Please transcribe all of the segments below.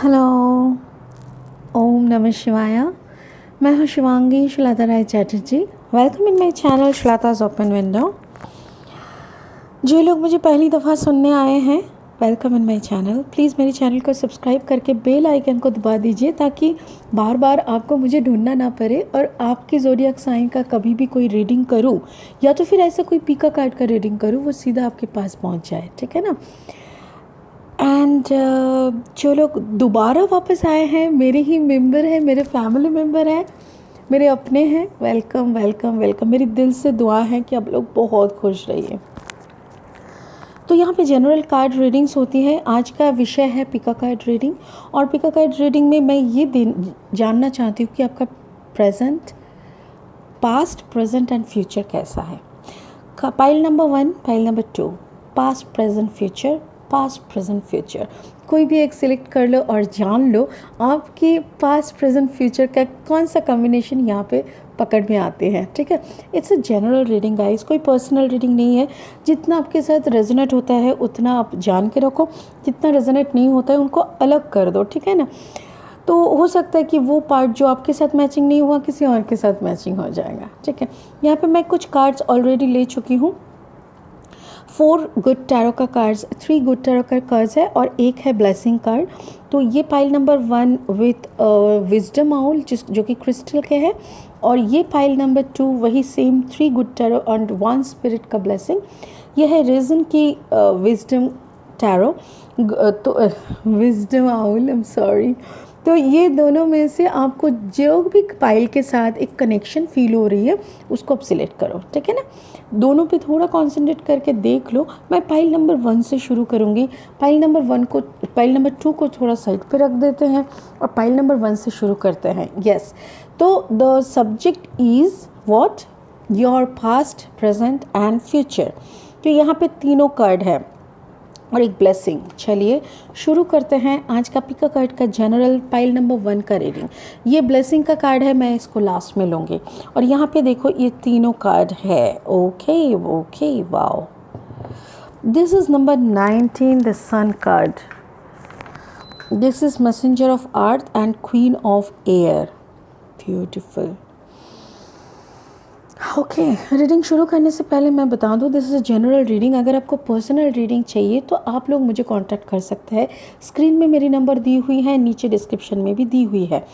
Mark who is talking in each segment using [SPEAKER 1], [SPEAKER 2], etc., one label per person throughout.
[SPEAKER 1] Hello, ओम नमः शिवाय। मैं हूँ Shivangi Shweta Rai Chatterjee. Welcome in my channel Shweta's open window. जो लोग मुझे पहली दफ़ा सुनने आए हैं, welcome in my channel. Please मेरे चैनल को सब्सक्राइब करके बेल आइकन को दबा दीजिए ताकि बार बार आपको मुझे ढूंढना ना पड़े और आपकी ज़ोडिएक साइन का कभी भी कोई रीडिंग करूँ या तो फिर ऐसा कोई पीका कार्ड का रीडिंग करूँ, वो सीधा आपके पास पहुँच जाए, ठीक है ना। एंड जो लोग दोबारा वापस आए हैं, मेरे ही मेंबर हैं, मेरे फैमिली मेंबर हैं, मेरे अपने हैं, वेलकम वेलकम वेलकम। मेरी दिल से दुआ है कि आप लोग बहुत खुश रहिए। तो यहाँ पे जनरल कार्ड रीडिंग्स होती हैं। आज का विषय है पिका कार्ड रीडिंग, और पिका कार्ड रीडिंग में मैं ये जानना चाहती हूँ कि आपका present, past, present and future कैसा है। Pile number 1, pile number 2, past present future, past present future. कोई भी एक सिलेक्ट कर लो और जान लो आपके पास्ट प्रेजेंट फ्यूचर का कौन सा कॉम्बिनेशन यहाँ पे पकड़ में आते हैं, ठीक है। It's a general reading guys, कोई पर्सनल रीडिंग नहीं है। जितना आपके साथ रेजोनेट होता है उतना आप जान के रखो, जितना रेजोनेट नहीं होता है उनको अलग कर दो, ठीक है ना। तो हो सकता है कि वो पार्ट जो आपके साथ मैचिंग नहीं हुआ किसी और के साथ मैचिंग हो जाएगा, ठीक है। यहाँ पे मैं कुछ कार्ड्स ऑलरेडी ले चुकी हूँ। 4 गुड टैरो का कार्ड्स, 3 गुड टैरो का कार्ड्स है और एक है ब्लेसिंग कार्ड। तो ये pile number 1 with wisdom owl जो कि क्रिस्टल के है, और ये पाइल नंबर 2 वही same 3 good tarot and 1 spirit का ब्लेसिंग। ये है रीजन की विजडम टैरो, तो wisdom owl, I am sorry. तो ये दोनों में से आपको जो भी पाइल के साथ एक कनेक्शन फील हो रही है उसको आप सिलेक्ट करो, ठीक है ना। दोनों पे थोड़ा कॉन्सेंट्रेट करके देख लो। मैं पाइल नंबर 1 से शुरू करूँगी। पाइल नंबर 2 को थोड़ा साइड पे रख देते हैं और पाइल नंबर 1 से शुरू करते हैं। यस, तो the subject is what, your past, present and future. तो यहाँ पे तीनों कार्ड है और एक ब्लेसिंग। चलिए शुरू करते हैं आज का पिका कार्ड का जनरल पाइल नंबर 1 का रीडिंग। ये ब्लेसिंग का कार्ड है, मैं इसको लास्ट में लूँगी। और यहाँ पे देखो ये तीनों कार्ड है। Okay okay, wow. This is number 19, the sun card. This is messenger of earth and queen of air. Beautiful. Okay, reading शुरू करने से पहले मैं बता दूं, this is a general reading. अगर आपको पर्सनल रीडिंग चाहिए तो आप लोग मुझे कांटेक्ट कर सकते हैं। स्क्रीन में मेरी नंबर दी हुई है, नीचे डिस्क्रिप्शन में भी दी हुई है।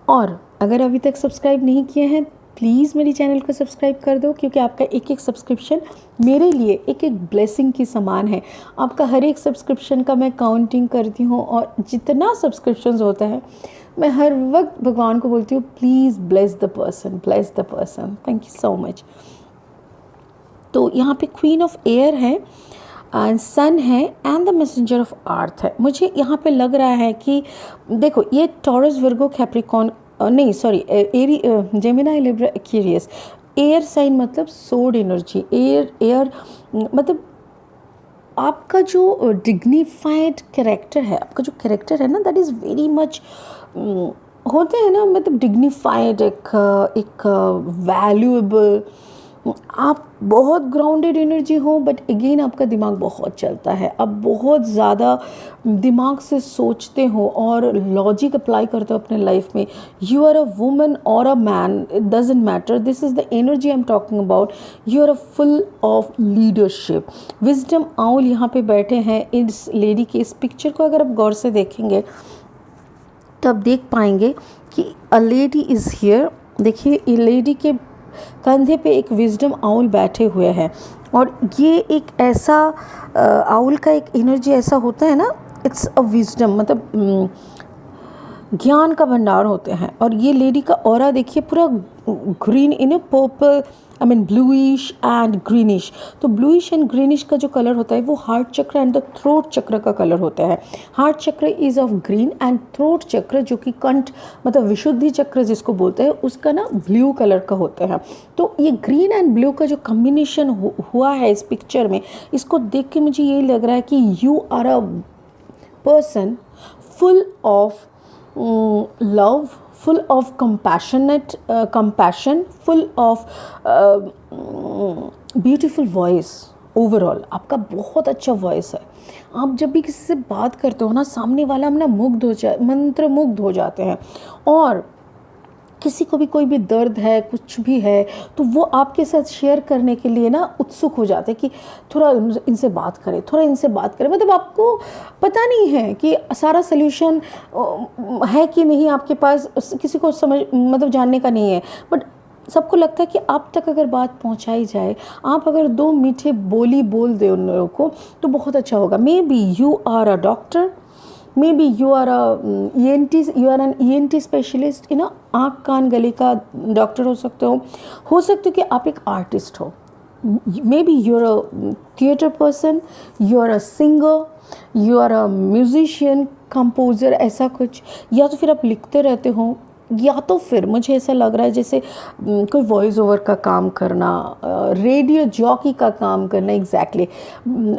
[SPEAKER 1] और अगर अभी तक सब्सक्राइब नहीं किए हैं, प्लीज़ मेरी चैनल को सब्सक्राइब कर दो, क्योंकि आपका एक एक सब्सक्रिप्शन मेरे लिए एक एक ब्लेसिंग की समान है। आपका हर एक सब्सक्रिप्शन का मैं काउंटिंग करती हूँ, और जितना सब्सक्रिप्शंस होता है मैं हर वक्त भगवान को बोलती हूँ, please bless the person, bless the person, thank you so much. तो यहाँ पे क्वीन ऑफ एयर है एंड सन है एंड द मैसेंजर ऑफ अर्थ है। मुझे यहाँ पे लग रहा है कि देखो, ये टॉरस, वर्गो, कैप्रिकॉर्न, नहीं sorry, Aries, Gemini, Libra, Aquarius. Air sign मतलब सोड एनर्जी। एयर मतलब आपका जो डिग्निफाइड कैरेक्टर है, आपका जो कैरेक्टर है ना, दैट इज़ वेरी मच होते हैं ना, मतलब डिग्निफाइड, एक वैल्यूएबल। आप बहुत ग्राउंडेड एनर्जी हो, बट अगेन आपका दिमाग बहुत चलता है। आप बहुत ज़्यादा दिमाग से सोचते हो और लॉजिक अप्लाई करते हो अपने लाइफ में। यू आर अ वुमन और a man, it doesn't matter, this is the energy I am talking about. You are a full of leadership. Wisdom owl यहाँ पे बैठे हैं। इस लेडी के इस पिक्चर को अगर आप गौर से देखेंगे तो आप देख पाएंगे कि अ लेडी इज़ हियर। देखिए, ये लेडी के कंधे पे एक विजडम आउल बैठे हुए हैं, और ये एक ऐसा आउल का एक एनर्जी ऐसा होता है ना, इट्स अ विजडम, मतलब ज्ञान का भंडार होते हैं। और ये लेडी का ऑरा देखिए, पूरा green in purple, I mean bluish and greenish. तो ब्लूइश एंड ग्रीनिश का जो कलर होता है वो हार्ट चक्र एंड द थ्रोट चक्र का कलर होता है। हार्ट चक्र is of green and throat चक्र जो कि कंठ मतलब विशुद्धि चक्र जिसको बोलते हैं, उसका ना ब्लू कलर का होता है। तो ये ग्रीन एंड ब्लू का जो कम्बिनेशन हुआ है इस पिक्चर में, इसको देख के मुझे ये लग रहा है कि you are a person full of love, full of compassion, full of beautiful voice, overall आपका बहुत अच्छा वॉइस है। आप जब भी किसी से बात करते हो ना, सामने वाला हम ना मंत्रमुग्ध हो जाते हैं। और किसी को भी कोई भी दर्द है, कुछ भी है, तो वो आपके साथ शेयर करने के लिए ना उत्सुक हो जाते हैं कि थोड़ा इनसे बात करें, थोड़ा इनसे बात करें। मतलब आपको पता नहीं है कि सारा सल्यूशन है कि नहीं आपके पास, किसी को समझ मतलब जानने का नहीं है, बट सबको लगता है कि आप तक अगर बात पहुंचाई जाए, आप अगर दो मीठे बोली बोल दे उन लोगों को, तो बहुत अच्छा होगा। Maybe you are a doctor, maybe you are an ENT specialist, ना आँख कान गले का डॉक्टर हो सकते हो सकते हो कि आप एक आर्टिस्ट हो, maybe you are a theatre person, you are a singer, you are a musician, composer, ऐसा कुछ। या तो फिर आप लिखते रहते हो, या तो फिर मुझे ऐसा लग रहा है जैसे कोई वॉइस ओवर का काम करना, रेडियो जॉकी का काम करना, एग्जैक्टली।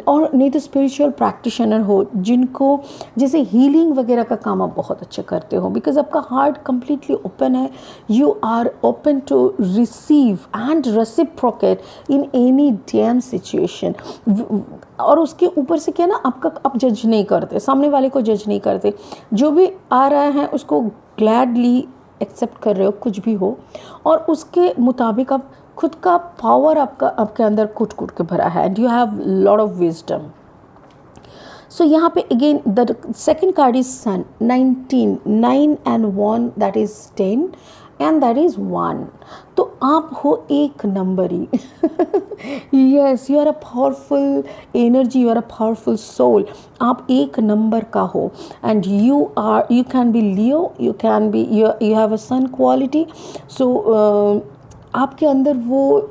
[SPEAKER 1] और नहीं तो स्पिरिचुअल प्रैक्टिशनर हो, जिनको जैसे हीलिंग वगैरह का काम आप बहुत अच्छे करते हो, बिकॉज आपका हार्ट कंप्लीटली ओपन है। You are open to receive and reciprocate in any damn situation. और उसके ऊपर से क्या ना, आप जज नहीं करते, सामने वाले को जज नहीं करते, जो भी आ रहा है उसको ग्लैडली एक्सेप्ट कर रहे हो, कुछ भी हो, और उसके मुताबिक आप खुद का पावर आपके अंदर कुट के भरा है, and you have lot of wisdom. So यहाँ पे again the second card is sun, 19, 9 and 1, that is 10 and that is 1। तो आप हो एक नंबरी। Yes, you are a powerful energy, you are a powerful soul. आप एक नंबर का हो, and you can be Leo, you can be, you have a sun quality. So आपके अंदर वो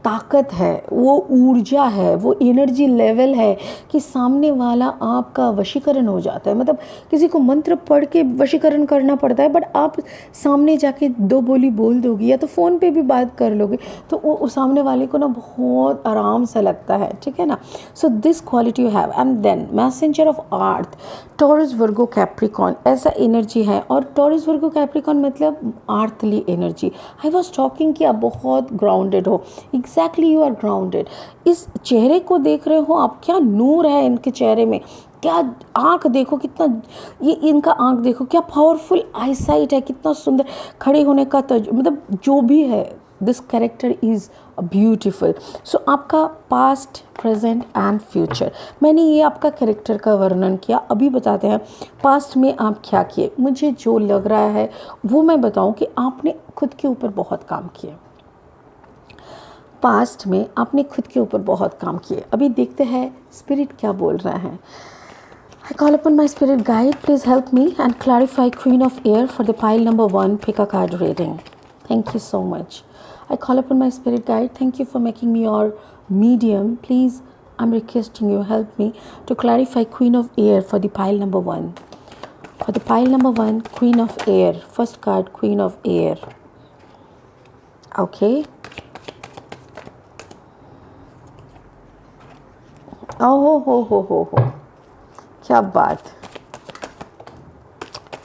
[SPEAKER 1] ताकत है, वो ऊर्जा है, वो एनर्जी लेवल है कि सामने वाला आपका वशीकरण हो जाता है। मतलब किसी को मंत्र पढ़ के वशीकरण करना पड़ता है, बट आप सामने जाके दो बोली बोल दोगे, या तो फ़ोन पे भी बात कर लोगे, तो वो सामने वाले को ना बहुत आराम सा लगता है, ठीक है ना। So this quality you have. And then messenger of earth, Taurus Virgo Capricorn, ऐसा एनर्जी है। और टॉरस वर्गो कैप्रिकॉन मतलब earthly energy. I was talking कि आप बहुत ग्राउंडेड हो, एग्जैक्टली यू आर ग्राउंडेड। इस चेहरे को देख रहे हो आप, क्या नूर है इनके चेहरे में, क्या आँख देखो, कितना ये इनका आँख देखो, क्या पावरफुल आई साइट है, कितना सुंदर खड़े होने का मतलब जो भी है, दिस कैरेक्टर इज़ ब्यूटिफुल। सो आपका पास्ट, प्रेजेंट एंड फ्यूचर, मैंने ये आपका कैरेक्टर का वर्णन किया। अभी बताते हैं पास्ट में आप क्या किए। मुझे जो लग रहा है वो मैं बताऊं कि आपने खुद के ऊपर बहुत काम किए। पास्ट में आपने खुद के ऊपर बहुत काम किए। अभी देखते हैं स्पिरिट क्या बोल रहा है। I call upon my spirit guide, please help me and clarify Queen of Air for the pile number 1 pick a card reading. Thank you so much. I call upon my spirit guide, thank you for making me your medium. Please, I'm requesting you help me to clarify Queen of Air for the pile number 1. For the pile number 1, Queen of Air, first card, Queen of Air. Okay. Oh ho. क्या बात।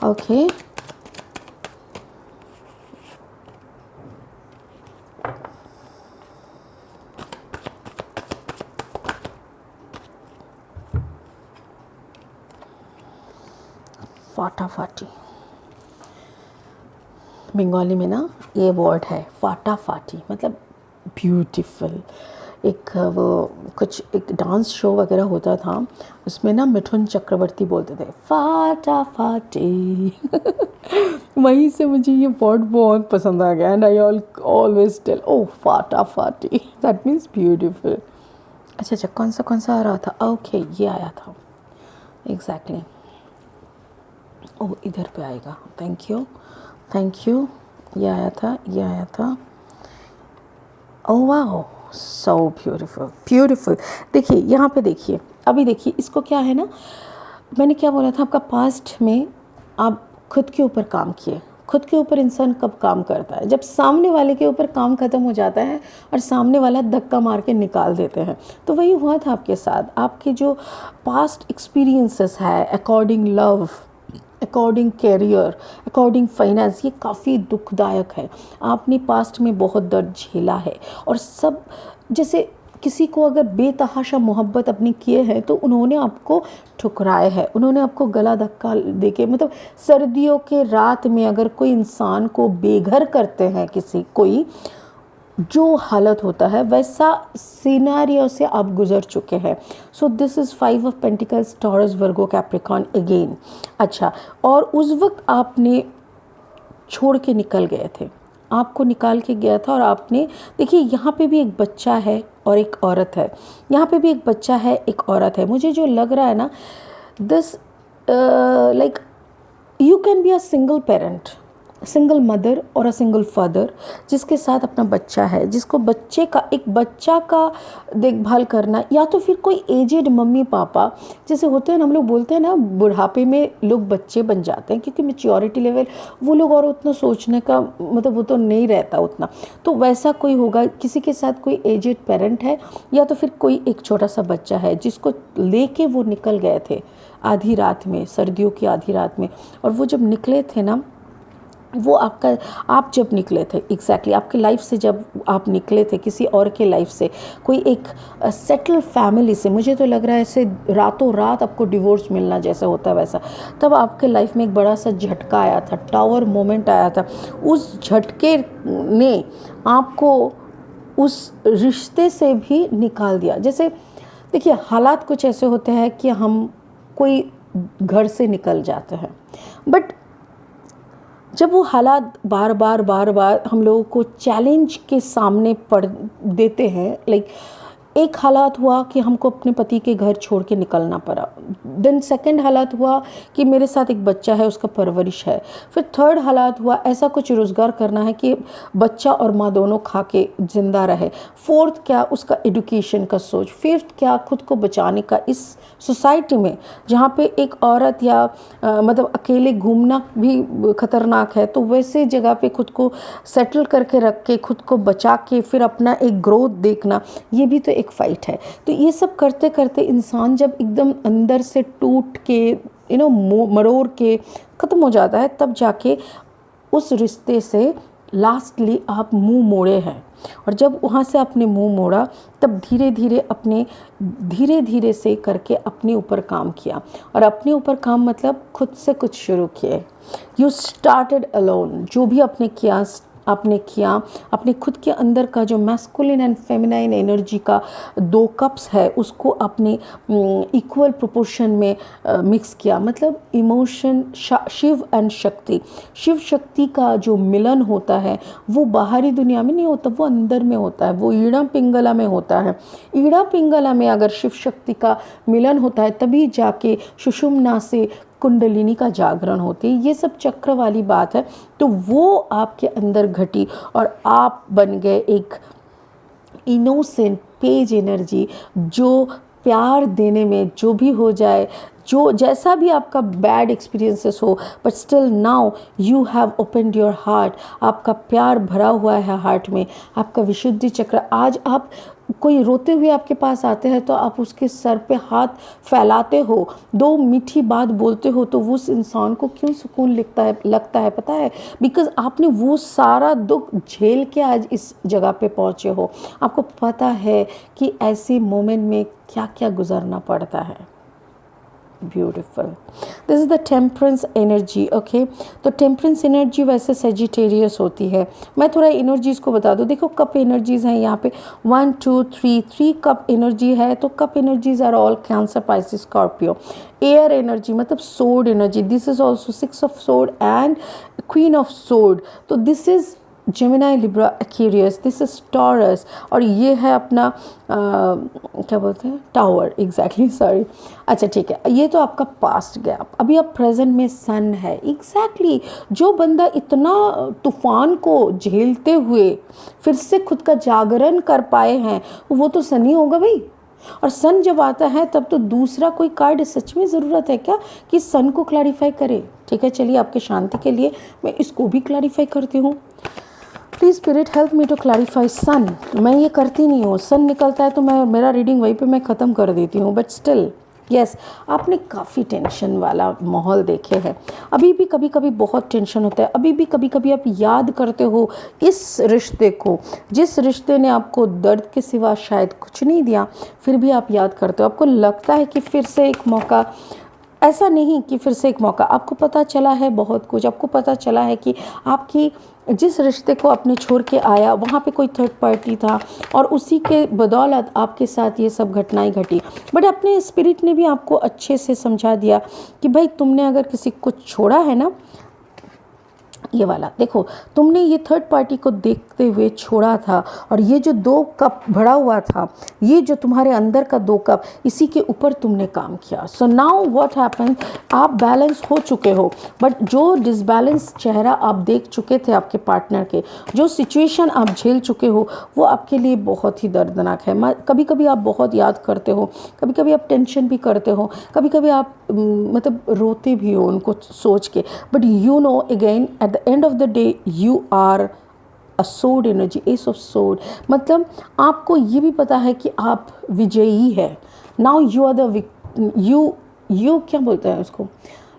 [SPEAKER 1] Okay, फाटाफाटी, Bengali में ना ये word है फाटाफाटी, मतलब beautiful. एक वो कुछ एक डांस शो वगैरह होता था, उसमें ना मिथुन चक्रवर्ती बोलते थे फाटाफाटी। वहीं से मुझे ये वर्ड बहुत पसंद आ गया, एंड आई ऑलवेज टेल ओ फाटाफाटी, दैट मीन्स ब्यूटीफुल। अच्छा, कौन सा आ रहा था? ओके, ये आया था एग्जैक्टली। ओह, इधर पे आएगा। Thank you. ये आया था। Oh wow, so beautiful. देखिए यहाँ पे, देखिए अभी, देखिए इसको क्या है ना, मैंने क्या बोला था, आपका पास्ट में आप खुद के ऊपर काम किए। खुद के ऊपर इंसान कब काम करता है? जब सामने वाले के ऊपर काम ख़त्म हो जाता है और सामने वाला धक्का मार के निकाल देते हैं। तो वही हुआ था आपके साथ। आपके जो पास्ट एक्सपीरियंसेस है, according love, according career, according finance, ये काफ़ी दुखदायक है। आपने पास्ट में बहुत दर्द झेला है, और सब जैसे किसी को अगर बेतहाशा मोहब्बत अपनी किए हैं तो उन्होंने आपको ठुकराए है, उन्होंने आपको गला धक्का देके, मतलब सर्दियों के रात में अगर कोई इंसान को बेघर करते हैं किसी कोई, जो हालत होता है वैसा सिनेरियो से आप गुजर चुके हैं। So this is 5 of pentacles, taurus, Virgo, Capricorn again. अच्छा, और उस वक्त आपने छोड़ के निकल गए थे, आपको निकाल के गया था, और आपने देखिए यहाँ पे भी एक बच्चा है और एक औरत है, यहाँ पे भी एक बच्चा है एक औरत है। मुझे जो लग रहा है ना, this like you can be a single parent, single mother और अ सिंगल फादर, जिसके साथ अपना बच्चा है, जिसको एक बच्चा का देखभाल करना, या तो फिर कोई एजेड मम्मी पापा जैसे होते हैं ना, हम लोग बोलते हैं ना बुढ़ापे में लोग बच्चे बन जाते हैं क्योंकि मैच्योरिटी लेवल वो लोग और उतना सोचने का मतलब वो तो नहीं रहता उतना, तो वैसा कोई होगा, किसी के साथ कोई एजेड पेरेंट है, या तो फिर कोई एक छोटा सा बच्चा है जिसको लेके वो निकल गए थे आधी रात में, सर्दियों की आधी रात में। और वो जब निकले थे ना, वो आप जब निकले थे एग्जैक्टली आपकी लाइफ से, जब आप निकले थे किसी और के लाइफ से, कोई एक सेटल फैमिली से, मुझे तो लग रहा है ऐसे रातों रात आपको डिवोर्स मिलना जैसा होता है वैसा, तब आपके लाइफ में एक बड़ा सा झटका आया था, टावर मोमेंट आया था। उस झटके ने आपको उस रिश्ते से भी निकाल दिया। जैसे देखिए हालात कुछ ऐसे होते हैं कि हम कोई घर से निकल जाते हैं, बट जब वो हालात बार बार हम लोगों को चैलेंज के सामने पड़ देते हैं, लाइक एक हालात हुआ कि हमको अपने पति के घर छोड़ के निकलना पड़ा, देन सेकंड हालात हुआ कि मेरे साथ एक बच्चा है, उसका परवरिश है, फिर थर्ड हालात हुआ ऐसा कुछ रोज़गार करना है कि बच्चा और माँ दोनों खा के ज़िंदा रहे, फोर्थ क्या उसका एजुकेशन का सोच, फिफ्थ क्या खुद को बचाने का इस सोसाइटी में जहाँ पे एक औरत या मतलब अकेले घूमना भी ख़तरनाक है, तो वैसे जगह पे खुद को सेटल करके रख के खुद को बचा के फिर अपना एक ग्रोथ देखना, ये भी तो एक फ़ाइट है। तो ये सब करते करते इंसान जब एकदम अंदर से टूट के मरोड़ के ख़त्म हो जाता है, तब जाके उस रिश्ते से लास्टली आप मुंह मोड़े हैं। और जब वहाँ से आपने मुंह मोड़ा, तब धीरे धीरे से करके अपने ऊपर काम किया, और अपने ऊपर काम मतलब खुद से कुछ शुरू किए। यू स्टार्टेड अलोन, जो भी आपने किया अपने खुद के अंदर का जो मैस्कुलिन एंड फेमिनाइन एनर्जी का 2 कप्स है उसको आपने इक्वल प्रोपोर्शन में मिक्स किया। मतलब इमोशन, शिव एंड शक्ति, शिव शक्ति का जो मिलन होता है वो बाहरी दुनिया में नहीं होता, वो अंदर में होता है, वो ईड़ा पिंगला में होता है। ईड़ा पिंगला में अगर शिव शक्ति का मिलन होता है तभी जाके सुषुम्ना से कुंडलिनी का जागरण होती है। ये सब चक्र वाली बात है, तो वो आपके अंदर घटी और आप बन गए एक इनोसेंट पेज एनर्जी, जो प्यार देने में जो भी हो जाए, जो जैसा भी आपका बैड एक्सपीरियंसेस हो, but still now you have opened your heart, आपका प्यार भरा हुआ है हार्ट में, आपका विशुद्धि चक्र। आज आप कोई रोते हुए आपके पास आते हैं तो आप उसके सर पे हाथ फैलाते हो, 2 मीठी बात बोलते हो, तो उस इंसान को क्यों सुकून लगता है पता है? बिकॉज़ आपने वो सारा दुख झेल के आज इस जगह पे पहुँचे हो। आपको पता है कि ऐसे मोमेंट में क्या क्या गुजरना पड़ता है। Beautiful, this is the temperance energy. Okay, तो टेम्परेंस एनर्जी वैसे सेजिटेरियस होती है। मैं थोड़ा एनर्जीज़ को बता दूँ। देखो कप एनर्जीज़ हैं यहाँ पे 1 2 3 कप एनर्जी है, तो cup energies are all Cancer, Pisces, Scorpio. Air energy मतलब sword energy, this is also 6 of sword and queen of sword, तो this is Gemini, Libra, Aquarius, this is Taurus, और ये है अपना क्या बोलते हैं, टावर, एग्जैक्टली, सॉरी। अच्छा ठीक है, ये तो आपका पास्ट गया, अभी आप प्रेजेंट में सन है। एग्जैक्टली, जो बंदा इतना तूफान को झेलते हुए फिर से खुद का जागरण कर पाए हैं, वो तो सन ही होगा भाई। और सन जब आता है तब तो दूसरा कोई कार्ड सच में ज़रूरत है क्या कि सन को क्लैरिफाई करे? ठीक है, चलिए आपके शांति के लिए मैं इसको भी क्लैरिफाई करती हूँ। Please spirit help me to clarify sun. मैं ये करती नहीं हूँ, सन निकलता है तो मेरा रीडिंग वहीं पे मैं ख़त्म कर देती हूँ, बट स्टिल यस आपने काफ़ी टेंशन वाला माहौल देखे हैं, अभी भी कभी कभी बहुत टेंशन होता है, अभी भी कभी कभी आप याद करते हो इस रिश्ते को, जिस रिश्ते ने आपको दर्द के सिवा शायद कुछ नहीं दिया, फिर भी आप याद करते हो, आपको लगता है कि फिर से एक मौका, ऐसा नहीं कि फिर से एक मौका, आपको पता चला है बहुत कुछ, आपको पता चला है कि आपकी जिस रिश्ते को आपने छोड़ के आया वहाँ पे कोई थर्ड पार्टी था और उसी के बदौलत आपके साथ ये सब घटनाएं घटी, बट अपने स्पिरिट ने भी आपको अच्छे से समझा दिया कि भाई तुमने अगर किसी को छोड़ा है ना, ये वाला देखो, तुमने ये थर्ड पार्टी को देखते हुए छोड़ा था, और ये जो 2 कप भरा हुआ था, ये जो तुम्हारे अंदर का 2 कप, इसी के ऊपर तुमने काम किया। सो नाउ व्हाट हैपन, आप बैलेंस हो चुके हो, बट जो डिसबैलेंस चेहरा आप देख चुके थे आपके पार्टनर के, जो सिचुएशन आप झेल चुके हो, वो आपके लिए बहुत ही दर्दनाक है। कभी कभी आप बहुत याद करते हो, कभी कभी आप टेंशन भी करते हो, कभी कभी आप मतलब रोते भी हो उनको सोच के, but you know again at the end of the day you are a sword energy, ace of sword, मतलब आपको ये भी पता है कि आप विजयी है। Now you are the you क्या बोलते हैं उसको,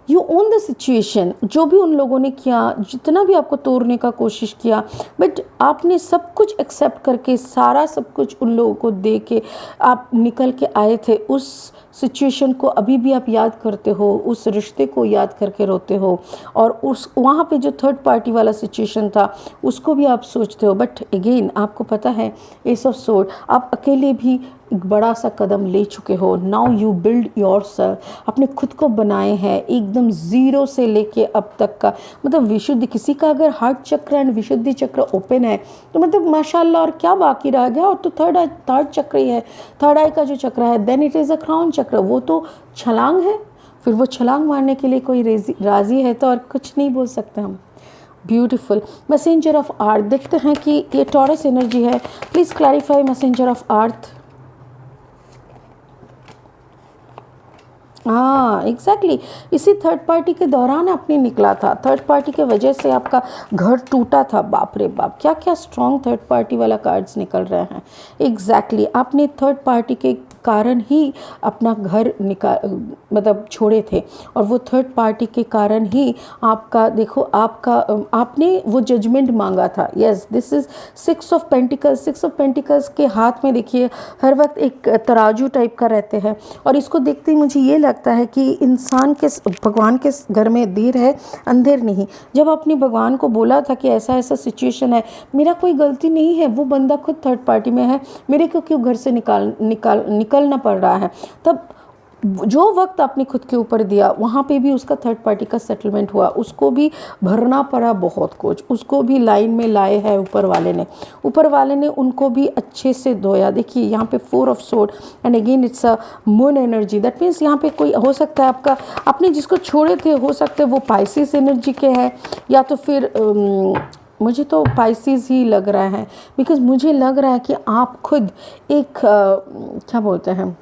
[SPEAKER 1] यू ओन द सिचुएशन। जो भी उन लोगों ने किया, जितना भी आपको तोड़ने का कोशिश किया, बट आपने सब कुछ एक्सेप्ट करके, सारा सब कुछ उन लोगों को दे के आप निकल के आए थे। उस सिचुएशन को अभी भी आप याद करते हो, उस रिश्ते को याद करके रोते हो, और उस वहाँ पे जो थर्ड पार्टी वाला सिचुएशन था उसको भी आप सोचते हो। बट अगेन आपको पता है एस ऑफ सोर्ड, आप अकेले भी एक बड़ा सा कदम ले चुके हो। नाउ यू बिल्ड योरसेल्फ, अपने खुद को बनाए हैं एकदम ज़ीरो से लेके अब तक का, मतलब विशुद्धि। किसी का अगर हार्ट चक्र एंड विशुद्धि चक्र ओपन है तो मतलब माशाल्लाह, और क्या बाकी रह गया, और तो थर्ड चक्र ही है, थर्ड आई का जो चक्र है, then it is a crown chakra, वो तो छलांग है। फिर वो छलांग मारने के लिए कोई राज़ी है तो और कुछ नहीं बोल सकते हम। ब्यूटीफुल। मैसेंजर ऑफ अर्थ, देखते हैं कि ये टॉरस एनर्जी है, प्लीज़ क्लैरिफाई मैसेंजर ऑफ अर्थ। हाँ एग्जैक्टली, इसी थर्ड पार्टी के दौरान आपने निकला था, थर्ड पार्टी के वजह से आपका घर टूटा था। बाप रे बाप, क्या क्या स्ट्रॉन्ग थर्ड पार्टी वाला कार्ड्स निकल रहे हैं। एग्जैक्टली, आपने थर्ड पार्टी के कारण ही अपना घर मतलब छोड़े थे, और वो थर्ड पार्टी के कारण ही आपका देखो आपने वो जजमेंट मांगा था। Yes, this is 6 of pentacles. 6 of pentacles के हाथ में देखिए हर वक्त एक तराजू टाइप का रहते हैं, और इसको देखते ही मुझे ये लगता है कि इंसान के भगवान के घर में देर है अंधेर नहीं। जब आपने भगवान को बोला था कि ऐसा ऐसा सिचुएशन है, मेरा कोई गलती नहीं है, वो बंदा खुद थर्ड पार्टी में है, मेरे को क्यों घर से निकलना पड़ रहा है, तब जो वक्त आपने खुद के ऊपर दिया वहाँ पे भी उसका थर्ड पार्टी का सेटलमेंट हुआ, उसको भी भरना पड़ा बहुत कुछ, उसको भी लाइन में लाए हैं ऊपर वाले ने उनको भी अच्छे से धोया। देखिए यहाँ पे 4 of sword and again it's a moon energy, that means यहाँ पे कोई हो सकता है आपने जिसको छोड़े थे, हो सकता है वो पाइसिस एनर्जी के है, या तो फिर मुझे तो पाइसिस ही लग रहा है, बिकॉज मुझे लग रहा है कि आप खुद एक क्या बोलते हैं,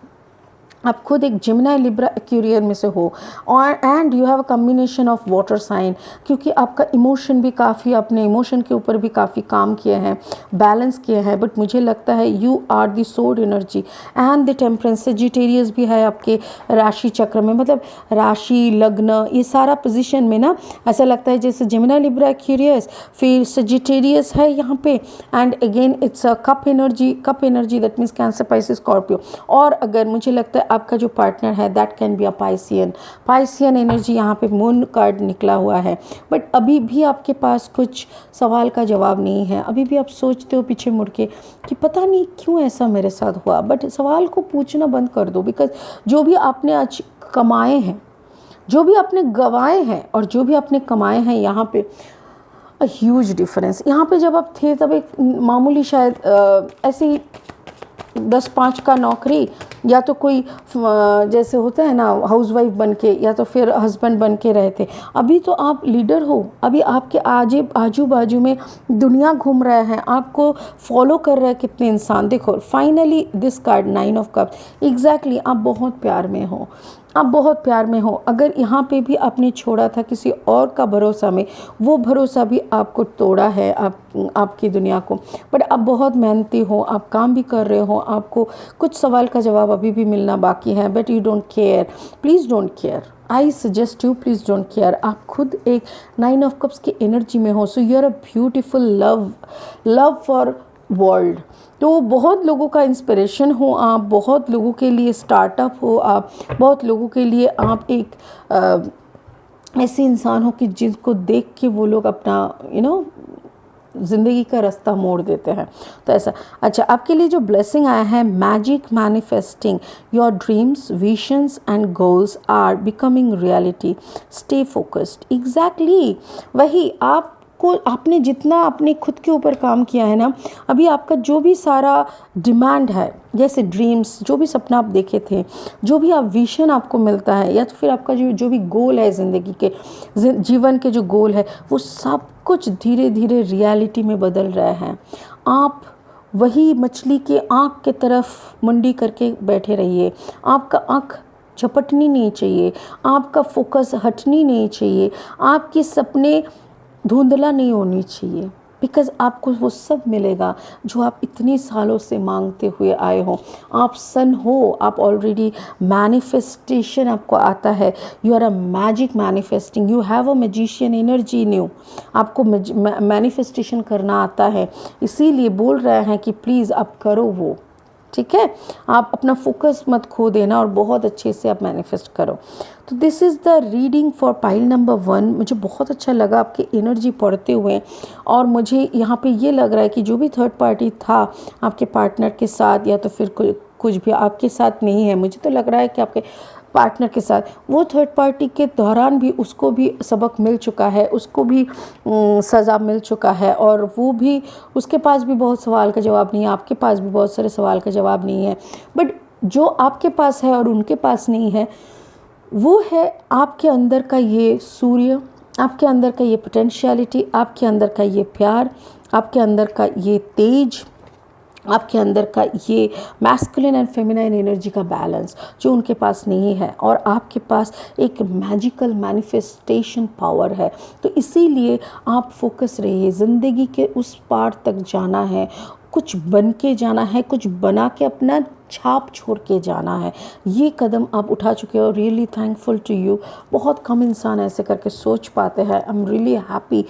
[SPEAKER 1] आप खुद एक जिमिनी लिब्रा एक्वेरियन में से हो, और and you have a combination of water sign, क्योंकि आपका इमोशन भी काफ़ी, अपने इमोशन के ऊपर भी काफ़ी काम किए हैं, बैलेंस किए हैं। बट मुझे लगता है you are the sword energy and the temperance. Sagittarius भी है आपके राशि चक्र में, मतलब राशि, लग्न, ये सारा पोजीशन में ना ऐसा लगता है जैसे जिमिनी लिब्रा एक्वेरियस, फिर सेजिटेरियस है यहाँ पे, and again it's a cup energy that means cancer, Pisces, Scorpio. और अगर मुझे लगता है आपका जो पार्टनर है that can be a Piscean energy, यहाँ पे मून कार्ड निकला हुआ है। बट अभी भी आपके पास कुछ सवाल का जवाब नहीं है, अभी भी आप सोचते हो पीछे मुड़ के कि पता नहीं क्यों ऐसा मेरे साथ हुआ। बट सवाल को पूछना बंद कर दो, बिकॉज जो भी आपने आज कमाए हैं, जो भी आपने गंवाए हैं और जो भी आपने कमाए हैं, यहाँ पे अ ह्यूज डिफरेंस। यहाँ पे जब आप थे तब एक मामूली शायद ऐसे ही 10-5 का नौकरी, या तो कोई जैसे होता है ना हाउसवाइफ बन के, या तो फिर हस्बैंड बन के रहे थे। अभी तो आप लीडर हो, अभी आपके आजू बाजू में दुनिया घूम रहा है, आपको फॉलो कर रहे हैं कितने इंसान। देखो finally this card 9 of cups, exactly आप बहुत प्यार में हो, आप बहुत प्यार में हो। अगर यहाँ पे भी आपने छोड़ा था किसी और का भरोसा में, वो भरोसा भी आपको तोड़ा है आपकी दुनिया को। बट आप बहुत मेहनती हो, आप काम भी कर रहे हो, आपको कुछ सवाल का जवाब अभी भी मिलना बाकी है, but you don't care. Please don't care, I suggest you, please don't care. आप खुद एक 9 ऑफ कप्स की एनर्जी में हो, so you are a beautiful love for world. तो बहुत लोगों का इंस्पिरेशन हो आप, बहुत लोगों के लिए स्टार्टअप हो आप, बहुत लोगों के लिए आप एक ऐसे इंसान हो कि जिसको देख के वो लोग अपना ज़िंदगी का रास्ता मोड़ देते हैं। तो ऐसा। अच्छा, आपके लिए जो ब्लेसिंग आया है, magic manifesting your dreams, visions and goals are becoming reality, stay focused. Exactly वही आपको, आपने जितना अपने खुद के ऊपर काम किया है ना, अभी आपका जो भी सारा डिमांड है, जैसे ड्रीम्स, जो भी सपना आप देखे थे, जो भी आप विजन आपको मिलता है, या तो फिर आपका जो भी गोल है ज़िंदगी के, जीवन के जो गोल है, वो सब कुछ धीरे धीरे रियलिटी में बदल रहे हैं। आप वही मछली के आँख के तरफ मुंडी करके बैठे रहिए। आपका आँख झपटनी नहीं चाहिए, आपका फोकस हटनी नहीं चाहिए, आपके सपने धुंधला नहीं होनी चाहिए, बिकॉज़ आपको वो सब मिलेगा जो आप इतने सालों से मांगते हुए आए हो। आप सन हो, आप ऑलरेडी मैनिफेस्टेशन आपको आता है। You are a magic manifesting, you have a magician energy new. आपको मैनिफेस्टेशन करना आता है, इसीलिए बोल रहे हैं कि प्लीज़ आप करो वो, ठीक है। आप अपना फोकस मत खो देना और बहुत अच्छे से आप मैनिफेस्ट करो। तो this is the reading for pile number 1। मुझे बहुत अच्छा लगा आपकी एनर्जी पढ़ते हुए, और मुझे यहाँ पे ये लग रहा है कि जो भी थर्ड पार्टी था आपके पार्टनर के साथ, या तो फिर कुछ भी आपके साथ नहीं है, मुझे तो लग रहा है कि आपके पार्टनर के साथ, वो थर्ड पार्टी के दौरान भी उसको भी सबक मिल चुका है, उसको भी सज़ा मिल चुका है, और वो भी, उसके पास भी बहुत सवाल का जवाब नहीं है, आपके पास भी बहुत सारे सवाल का जवाब नहीं है। बट जो आपके पास है और उनके पास नहीं है, वो है आपके अंदर का ये सूर्य, आपके अंदर का ये पोटेंशियलिटी, आपके अंदर का ये प्यार, आपके अंदर का ये तेज, आपके अंदर का ये मैस्कुलिन एंड फेमिनाइन एनर्जी का बैलेंस, जो उनके पास नहीं है। और आपके पास एक मैजिकल मैनिफेस्टेशन पावर है। तो इसीलिए आप फोकस रहिए, ज़िंदगी के उस पार तक जाना है, कुछ बन के जाना है, कुछ बना के अपना छाप छोड़ के जाना है। ये कदम आप उठा चुके हो, रियली थैंकफुल टू यू। बहुत कम इंसान ऐसे करके सोच पाते हैं। आई एम रियली हैप्पी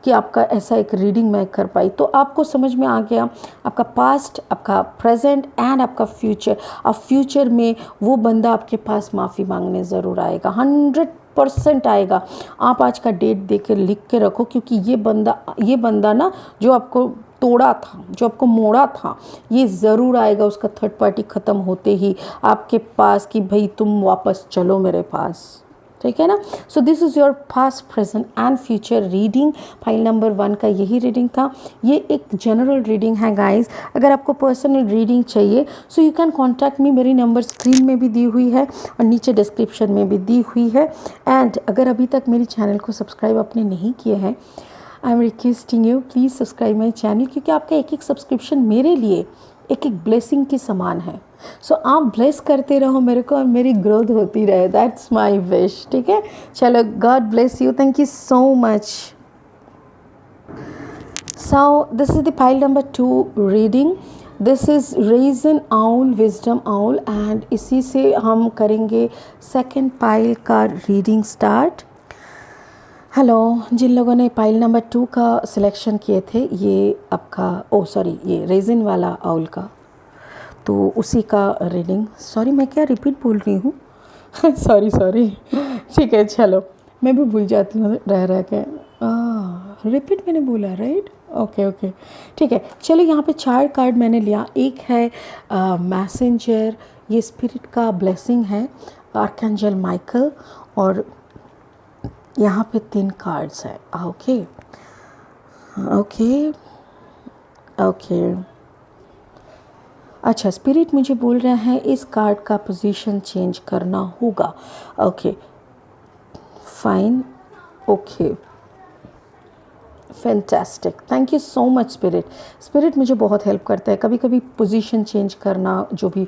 [SPEAKER 1] कि आपका ऐसा एक रीडिंग मैं कर पाई। तो आपको समझ में आ गया आपका पास्ट, आपका प्रेजेंट एंड आपका फ्यूचर। अब फ्यूचर में वो बंदा आपके पास माफ़ी मांगने ज़रूर आएगा, 100% आएगा। आप आज का डेट दे के लिख के रखो, क्योंकि ये बंदा ना, जो आपको तोड़ा था, जो आपको मोड़ा था, ये ज़रूर आएगा उसका थर्ड पार्टी ख़त्म होते ही आपके पास कि भाई तुम वापस चलो मेरे पास, ठीक है ना। So this is your past, present and future reading. File number 1 का यही रीडिंग था। ये एक जनरल रीडिंग है गाइस। अगर आपको पर्सनल रीडिंग चाहिए, so you can contact me. मेरी नंबर स्क्रीन में भी दी हुई है और नीचे डिस्क्रिप्शन में भी दी हुई है। एंड अगर अभी तक मेरी चैनल को सब्सक्राइब आपने नहीं किए हैं, I am requesting you, please subscribe my channel, क्योंकि आपका एक एक सब्सक्रिप्शन मेरे लिए एक एक ब्लेसिंग के समान है। सो आप ब्लेस करते रहो मेरे को और मेरी ग्रोथ होती रहे, दैट्स माई विश, ठीक है। चलो, God bless you, thank you so much. So this is the pile number 2 reading. This is reason owl, wisdom owl, and इसी से हम करेंगे सेकेंड पाइल का रीडिंग स्टार्ट। हेलो, जिन लोगों ने पाइल नंबर 2 का सिलेक्शन किए थे, ये आपका ये रेजिन वाला आउल का, तो उसी का रीडिंग। सॉरी, मैं क्या रिपीट बोल रही हूँ सॉरी ठीक है, चलो, मैं भी भूल जाती हूँ रह के। रिपीट मैंने बोला, राइट, ओके ठीक है। चलो, यहाँ पे 4 कार्ड मैंने लिया। एक है मैसेंजर, ये स्पिरिट का ब्लेसिंग है, आर्कएंजल माइकल, और यहाँ पे 3 कार्ड्स हैं। ओके। अच्छा, स्पिरिट मुझे बोल रहा है इस कार्ड का पोजीशन चेंज करना होगा। Okay, fine, okay fantastic, thank you so much spirit. Spirit मुझे बहुत हेल्प करता है, कभी कभी पोजीशन चेंज करना जो भी।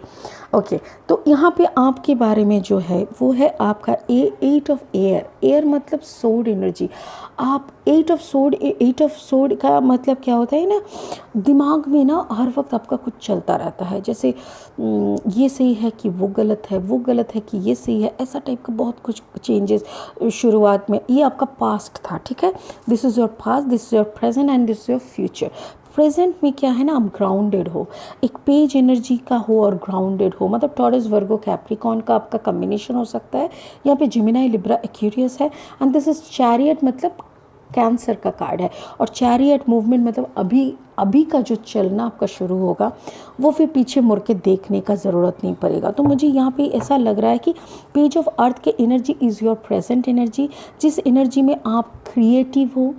[SPEAKER 1] ओके तो यहाँ पे आपके बारे में जो है वो है आपका 8 ऑफ एयर। एयर मतलब सोड एनर्जी। आप 8 ऑफ सोड, 8 ऑफ सोड का मतलब क्या होता है ना, दिमाग में ना हर वक्त आपका कुछ चलता रहता है, जैसे ये सही है कि वो गलत है, वो गलत है कि ये सही है, ऐसा टाइप का बहुत कुछ चेंजेस शुरुआत में। ये आपका पास्ट था, ठीक है। This is your past, this is your present and this is your future. Present में क्या है ना, आप ग्राउंडेड हो, एक पेज एनर्जी का हो और ग्राउंडेड हो, मतलब टॉरस वर्गो कैप्रिकॉर्न का आपका कम्बिनेशन हो सकता है। यहाँ पे जेमिनी लिब्रा एक्वेरियस है एंड दिस इज चैरियट, मतलब कैंसर का कार्ड है। और चैरियट मूवमेंट मतलब अभी का जो चलना आपका शुरू होगा वो फिर पीछे मुड़ के देखने का ज़रूरत नहीं पड़ेगा। तो मुझे यहाँ पे ऐसा लग रहा है कि पेज ऑफ अर्थ के energy is your present energy, जिस एनर्जी में आप क्रिएटिव हो,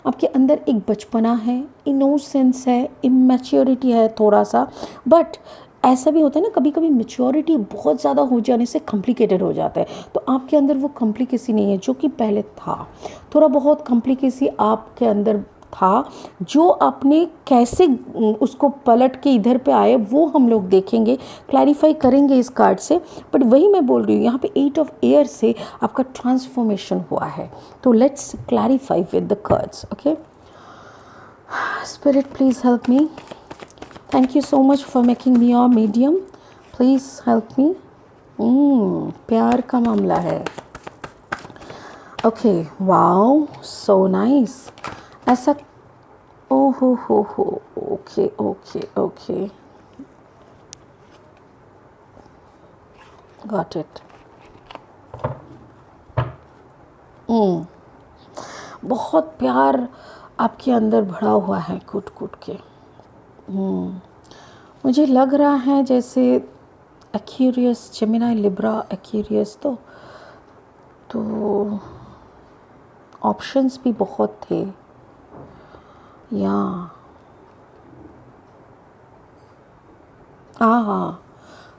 [SPEAKER 1] आपके अंदर एक बचपना है, इनोसेंस है, इमेच्योरिटी है थोड़ा सा। बट ऐसा भी होता है ना, कभी कभी मेच्योरिटी बहुत ज़्यादा हो जाने से कॉम्प्लिकेटेड हो जाता है, तो आपके अंदर वो कॉम्प्लिकेसी नहीं है जो कि पहले था। थोड़ा बहुत कॉम्प्लिकेसी आपके अंदर था, जो आपने कैसे उसको पलट के इधर पे आए वो हम लोग देखेंगे, क्लैरिफाई करेंगे इस कार्ड से। बट वही मैं बोल रही हूँ, यहाँ पे 8 ऑफ एयर से आपका ट्रांसफॉर्मेशन हुआ है। तो let's clarify with the cards. Okay spirit please help me. Thank you so much for making me your medium. Please help me. प्यार का मामला है। Okay, wow, so nice. ऐसा, ओ हो, okay. Got it. बहुत प्यार आपके अंदर भरा हुआ है कूट के। मुझे लग रहा है जैसे एक्वेरियस, जेमिनी लिब्रा एक्वेरियस, तो ऑप्शंस भी बहुत थे या हाँ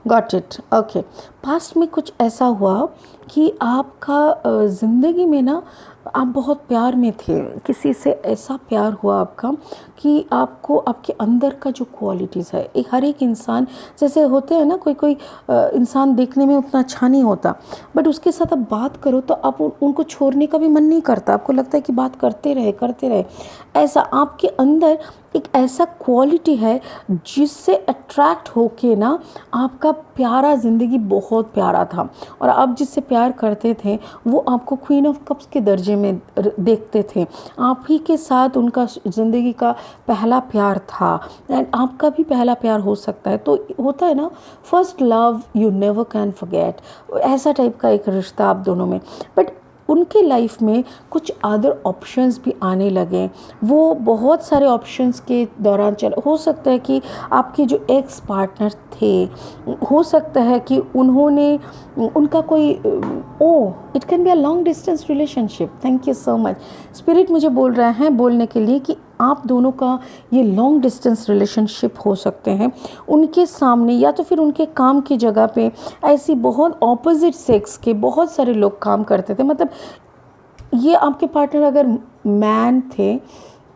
[SPEAKER 1] गॉट इट। ओके पास्ट में कुछ ऐसा हुआ कि आपका ज़िंदगी में ना आप बहुत प्यार में थे, किसी से ऐसा प्यार हुआ आपका कि आपको आपके अंदर का जो क्वालिटीज़ है, एक हर एक इंसान जैसे होते हैं ना, कोई इंसान देखने में उतना अच्छा नहीं होता बट उसके साथ आप बात करो तो आप उनको छोड़ने का भी मन नहीं करता, आपको लगता है कि बात करते रहे। ऐसा आपके अंदर एक ऐसा क्वालिटी है जिससे अट्रैक्ट होके ना आपका प्यारा ज़िंदगी बहुत प्यारा था, और आप जिससे प्यार करते थे वो आपको क्वीन ऑफ कप्स के दर्जे में देखते थे। आप ही के साथ उनका ज़िंदगी का पहला प्यार था एंड आपका भी पहला प्यार हो सकता है। तो होता है ना, first love you never can forget, ऐसा टाइप का एक रिश्ता आप दोनों में। बट उनके लाइफ में कुछ अदर ऑप्शंस भी आने लगे, वो बहुत सारे ऑप्शंस के दौरान हो सकता है कि आपके जो एक्स पार्टनर थे, हो सकता है कि उनका कोई it can be a long distance relationship. Thank you so much spirit, मुझे बोल रहे हैं बोलने के लिए कि आप दोनों का ये लॉन्ग डिस्टेंस रिलेशनशिप हो सकते हैं। उनके सामने या तो फिर उनके काम की जगह पे ऐसी बहुत ऑपोजिट सेक्स के बहुत सारे लोग काम करते थे। मतलब ये आपके पार्टनर अगर मैन थे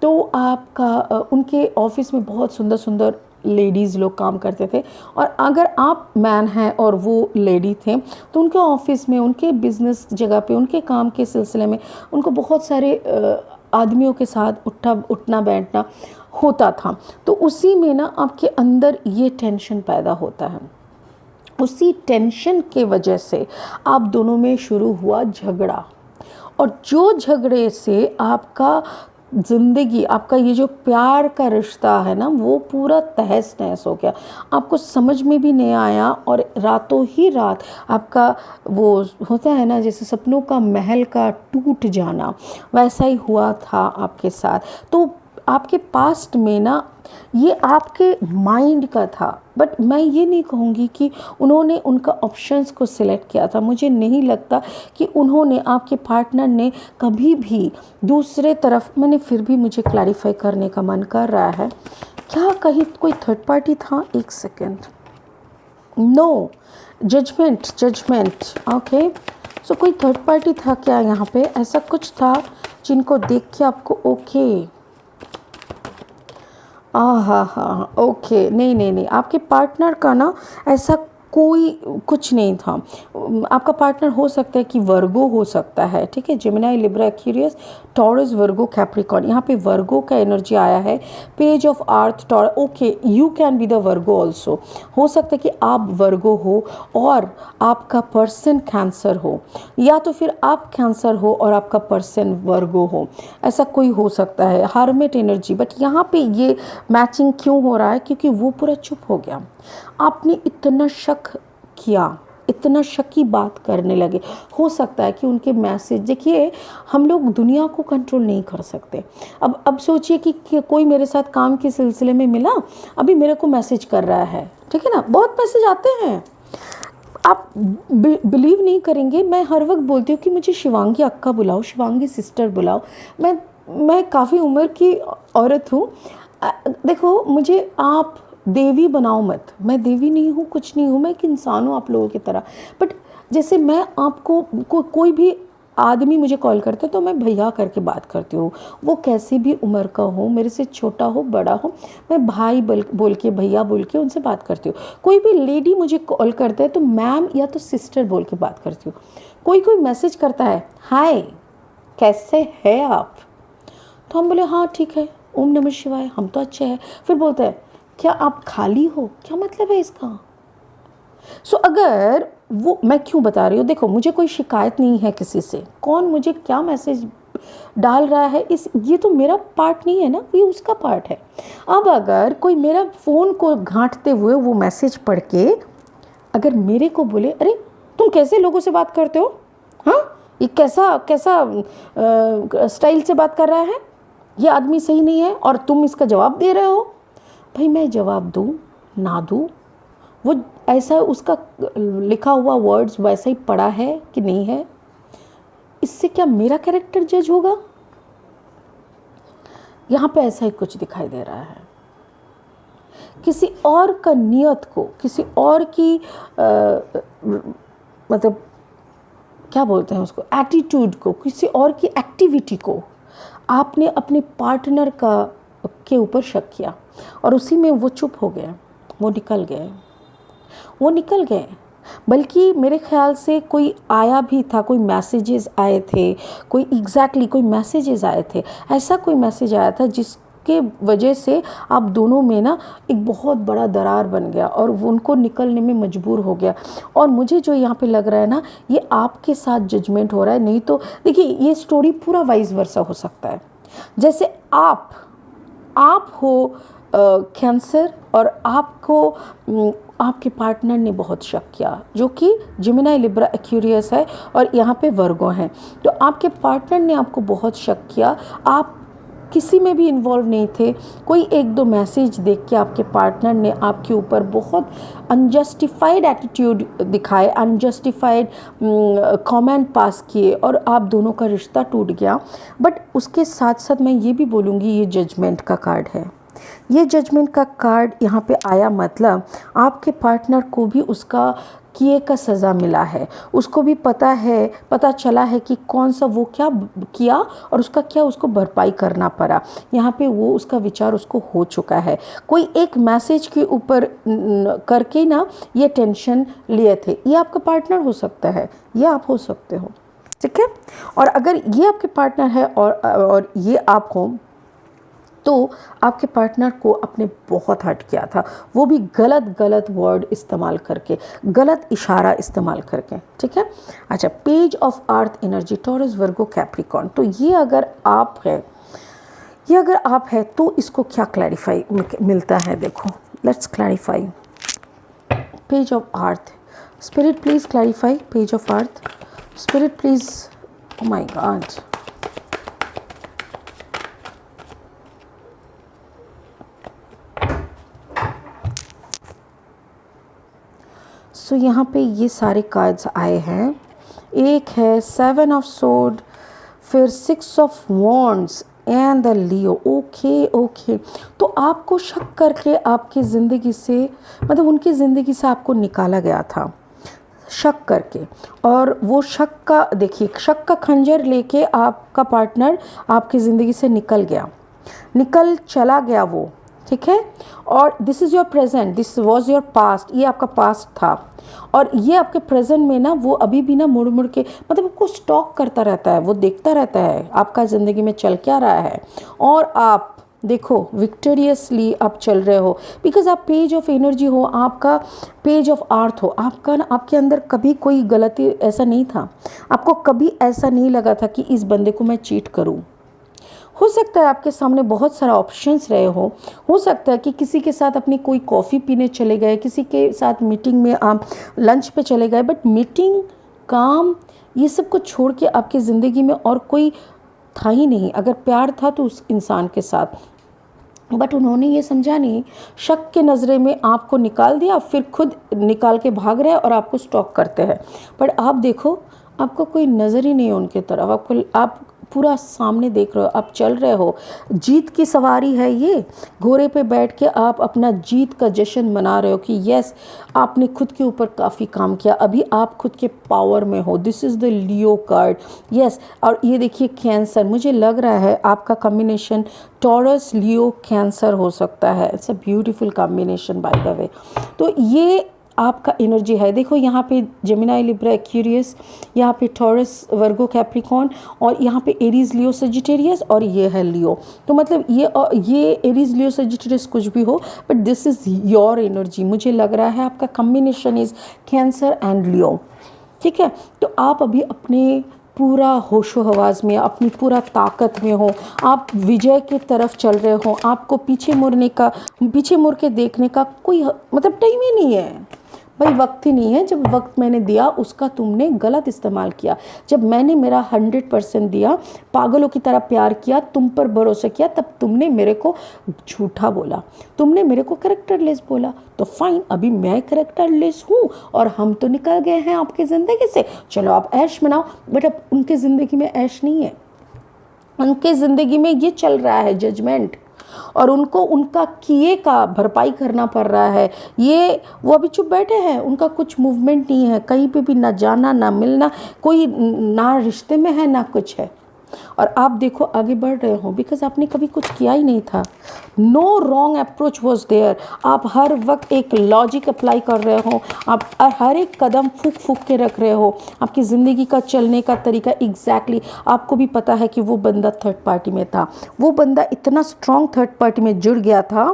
[SPEAKER 1] तो आपका उनके ऑफिस में बहुत सुंदर लेडीज़ लोग काम करते थे, और अगर आप मैन हैं और वो लेडी थे तो उनके ऑफिस में, उनके बिजनेस जगह पे, उनके काम के सिलसिले में उनको बहुत सारे आदमियों के साथ उठना बैठना होता था। तो उसी में ना आपके अंदर ये टेंशन पैदा होता है। उसी टेंशन के वजह से आप दोनों में शुरू हुआ झगड़ा, और जो झगड़े से आपका ज़िंदगी, आपका ये जो प्यार का रिश्ता है ना, वो पूरा तहस नहस हो गया। आपको समझ में भी नहीं आया, और रातों ही रात आपका वो होता है ना जैसे सपनों का महल का टूट जाना, वैसा ही हुआ था आपके साथ। तो आपके पास्ट में ना ये आपके माइंड का था, बट मैं ये नहीं कहूँगी कि उन्होंने उनका ऑप्शंस को सिलेक्ट किया था। मुझे नहीं लगता कि उन्होंने, आपके पार्टनर ने कभी भी दूसरे तरफ, मैंने फिर भी मुझे क्लैरिफाई करने का मन कर रहा है, क्या कहीं कोई थर्ड पार्टी था? एक सेकेंड, नो, जजमेंट ओके। सो कोई थर्ड पार्टी था क्या यहाँ पे? ऐसा कुछ था जिनको देख के आपको ओके हाँ हाँ, ओके, नहीं नहीं नहीं, आपके पार्टनर का ना ऐसा कोई कुछ नहीं था। आपका पार्टनर हो सकता है कि वर्गो हो सकता है, ठीक है, Gemini, Libra, Aquarius, taurus, Virgo, Capricorn. यहाँ पे वर्गो का एनर्जी आया है, page of earth, taurus. Okay, you can be the Virgo also. हो सकता है कि आप वर्गो हो और आपका पर्सन कैंसर हो, या तो फिर आप कैंसर हो और आपका पर्सन वर्गो हो, ऐसा कोई हो सकता है। हार्मेट एनर्जी, बट यहाँ पे ये मैचिंग क्यों हो रहा है? क्योंकि वो पूरा चुप हो गया। आपने इतना शक किया, इतना शकी बात करने लगे। हो सकता है कि उनके मैसेज, देखिए हम लोग दुनिया को कंट्रोल नहीं कर सकते। अब सोचिए कि कोई मेरे साथ काम के सिलसिले में मिला, अभी मेरे को मैसेज कर रहा है, ठीक है ना, बहुत मैसेज आते हैं, आप बिलीव नहीं करेंगे। मैं हर वक्त बोलती हूँ कि मुझे शिवांगी अक्का बुलाओ, शिवांगी सिस्टर बुलाओ। मैं काफ़ी उम्र की औरत हूँ। देखो, मुझे आप देवी बनाओ मत, मैं देवी नहीं हूँ, कुछ नहीं हूँ, मैं एक इंसान हूँ आप लोगों की तरह। बट जैसे मैं आपको कोई भी आदमी मुझे कॉल करता है तो मैं भैया करके बात करती हूँ, वो कैसी भी उम्र का हो, मेरे से छोटा हो बड़ा हो, मैं भाई बोल के, भैया बोल के उनसे बात करती हूँ। कोई भी लेडी मुझे कॉल करता है तो मैम या तो सिस्टर बोल के बात करती हूँ। कोई मैसेज करता है, हाय कैसे है आप, तो हम बोले हाँ ठीक है, ओम नमः शिवाय, हम तो अच्छे हैं। फिर बोलते हैं क्या आप खाली हो, क्या मतलब है इसका? अगर वो, मैं क्यों बता रही हूँ, देखो मुझे कोई शिकायत नहीं है किसी से, कौन मुझे क्या मैसेज डाल रहा है, ये तो मेरा पार्ट नहीं है ना, ये उसका पार्ट है। अब अगर कोई मेरा फ़ोन को घांटते हुए वो मैसेज पढ़ के अगर मेरे को बोले, अरे तुम कैसे लोगों से बात करते हो, हाँ ये कैसा स्टाइल से बात कर रहा है, ये आदमी सही नहीं है और तुम इसका जवाब दे रहे हो। भाई मैं जवाब दूँ ना दूँ, वो ऐसा उसका लिखा हुआ वर्ड्स वैसा ही पढ़ा है कि नहीं है, इससे क्या मेरा कैरेक्टर जज होगा? यहाँ पे ऐसा ही कुछ दिखाई दे रहा है। किसी और का नियत को, किसी और की मतलब क्या बोलते हैं उसको, एटीट्यूड को, किसी और की एक्टिविटी को आपने अपने पार्टनर के ऊपर शक किया और उसी में वो चुप हो गए, वो निकल गए। बल्कि मेरे ख्याल से कोई आया भी था, कोई मैसेजेस आए थे, कोई मैसेजेस आए थे, ऐसा कोई मैसेज आया था जिसके वजह से आप दोनों में ना एक बहुत बड़ा दरार बन गया और उनको निकलने में मजबूर हो गया। और मुझे जो यहाँ पे लग रहा है ना, ये आपके साथ जजमेंट हो रहा है। नहीं तो देखिए, ये स्टोरी पूरा वाइस वर्सा हो सकता है। जैसे आप हो कैंसर और आपको आपके पार्टनर ने बहुत शक किया, जो कि जेमिनी, लिब्रा, एक्वेरियस है और यहाँ पे वर्गो हैं। तो आपके पार्टनर ने आपको बहुत शक किया, आप किसी में भी इन्वॉल्व नहीं थे। कोई एक दो मैसेज देख के आपके पार्टनर ने आपके ऊपर बहुत अनजस्टिफाइड एटीट्यूड दिखाए, अनजस्टिफाइड कमेंट पास किए और आप दोनों का रिश्ता टूट गया। बट उसके साथ साथ मैं ये भी बोलूँगी, ये जजमेंट का कार्ड है। ये जजमेंट का कार्ड यहाँ पे आया, मतलब आपके पार्टनर को भी उसका किए का सज़ा मिला है, उसको भी पता चला है कि कौन सा वो क्या किया और उसका क्या उसको भरपाई करना पड़ा। यहाँ पे वो उसका विचार उसको हो चुका है। कोई एक मैसेज के ऊपर करके ना ये टेंशन लिए थे। ये आपका पार्टनर हो सकता है, ये आप हो सकते हो, ठीक है। और अगर ये आपके पार्टनर है और ये आप हो, तो आपके पार्टनर को आपने बहुत हर्ट किया था, वो भी गलत वर्ड इस्तेमाल करके, गलत इशारा इस्तेमाल करके, ठीक है। अच्छा, page of earth energy, taurus, Virgo, Capricorn. तो ये अगर आप है तो इसको क्या क्लैरिफाई मिलता है, देखो, let's clarify. Page of earth, spirit please clarify page of earth, spirit please. Oh my god, so यहाँ पे ये सारे कार्ड्स आए हैं। एक है 7 ऑफ सोर्ड, फिर 6 of wands and the Leo. Okay, तो आपको शक करके आपकी ज़िंदगी से, मतलब उनकी ज़िंदगी से आपको निकाला गया था शक करके, और वो शक का, देखिए, शक का खंजर लेके आपका पार्टनर आपकी ज़िंदगी से निकल चला गया वो, ठीक है। और this is your present, this was your past, ये आपका पास्ट था। और ये आपके प्रेजेंट में ना वो अभी भी ना मुड़ मुड़ के मतलब आपको स्टॉक करता रहता है, वो देखता रहता है आपका ज़िंदगी में चल क्या रहा है। और आप देखो विक्टोरियसली आप चल रहे हो, बिकॉज आप पेज ऑफ एनर्जी हो, आपका पेज ऑफ आर्थ हो। आपका ना आपके अंदर कभी कोई गलती ऐसा नहीं था, आपको कभी ऐसा नहीं लगा था कि इस बंदे को मैं चीट करूं। हो सकता है आपके सामने बहुत सारा ऑप्शंस रहे हो सकता है कि किसी के साथ अपनी कोई कॉफ़ी पीने चले गए, किसी के साथ मीटिंग में आप लंच पे चले गए, बट मीटिंग, काम, ये सब को छोड़ के आपकी ज़िंदगी में और कोई था ही नहीं। अगर प्यार था तो उस इंसान के साथ, बट उन्होंने ये समझा नहीं, शक के नज़रे में आपको निकाल दिया, फिर खुद निकाल के भाग रहे और आपको स्टॉक करते हैं। पर आप देखो आपको कोई नज़र ही नहीं है उनके तरफ, आप पूरा सामने देख रहे हो, आप चल रहे हो, जीत की सवारी है ये। घोड़े पे बैठ के आप अपना जीत का जश्न मना रहे हो कि यस आपने खुद के ऊपर काफ़ी काम किया, अभी आप खुद के पावर में हो। This is the Leo card, yes. और ये देखिए कैंसर, मुझे लग रहा है आपका कॉम्बिनेशन टॉरस लियो कैंसर हो सकता है। It's a beautiful combination by the way. तो ये आपका एनर्जी है। देखो यहाँ पे जेमिनाई लिब्रा एक्वेरियस, यहाँ पे टॉरस वर्गो कैप्रिकॉर्न, और यहाँ पे एरीज लियो सजिटेरियस, और ये है लियो। तो मतलब ये एरीज लियो सजिटेरियस कुछ भी हो, but this is your energy. मुझे लग रहा है आपका कॉम्बिनेशन इज़ कैंसर एंड लियो, ठीक है। तो आप अभी अपने पूरा होशो हवास में, अपनी पूरा ताकत में हो, आप विजय की तरफ चल रहे हो। आपको पीछे मुड़ के देखने का कोई मतलब टाइम ही नहीं है भाई, वक्त ही नहीं है। जब वक्त मैंने दिया उसका तुमने गलत इस्तेमाल किया। जब मैंने मेरा 100% दिया, पागलों की तरह प्यार किया, तुम पर भरोसा किया, तब तुमने मेरे को झूठा बोला, तुमने मेरे को कैरेक्टरलेस बोला। तो फाइन, अभी मैं कैरेक्टरलेस हूँ और हम तो निकल गए हैं आपकी ज़िंदगी से, चलो आप ऐश मनाओ। बट अब उनकी ज़िंदगी में ऐश नहीं है, उनके ज़िंदगी में ये चल रहा है जजमेंट, और उनको उनका किए का भरपाई करना पड़ रहा है। ये वो अभी चुप बैठे हैं, उनका कुछ मूवमेंट नहीं है, कहीं पे भी ना जाना ना मिलना, कोई ना रिश्ते में है ना कुछ है। और आप देखो आगे बढ़ रहे हो, बिकॉज आपने कभी कुछ किया ही नहीं था। No wrong approach was there. आप हर वक्त एक लॉजिक अप्लाई कर रहे हो, आप हर एक कदम फूक फूक के रख रहे हो। आपकी ज़िंदगी का चलने का तरीका एग्जैक्टली आपको भी पता है कि वो बंदा थर्ड पार्टी में था, वो बंदा इतना स्ट्रॉन्ग थर्ड पार्टी में जुड़ गया था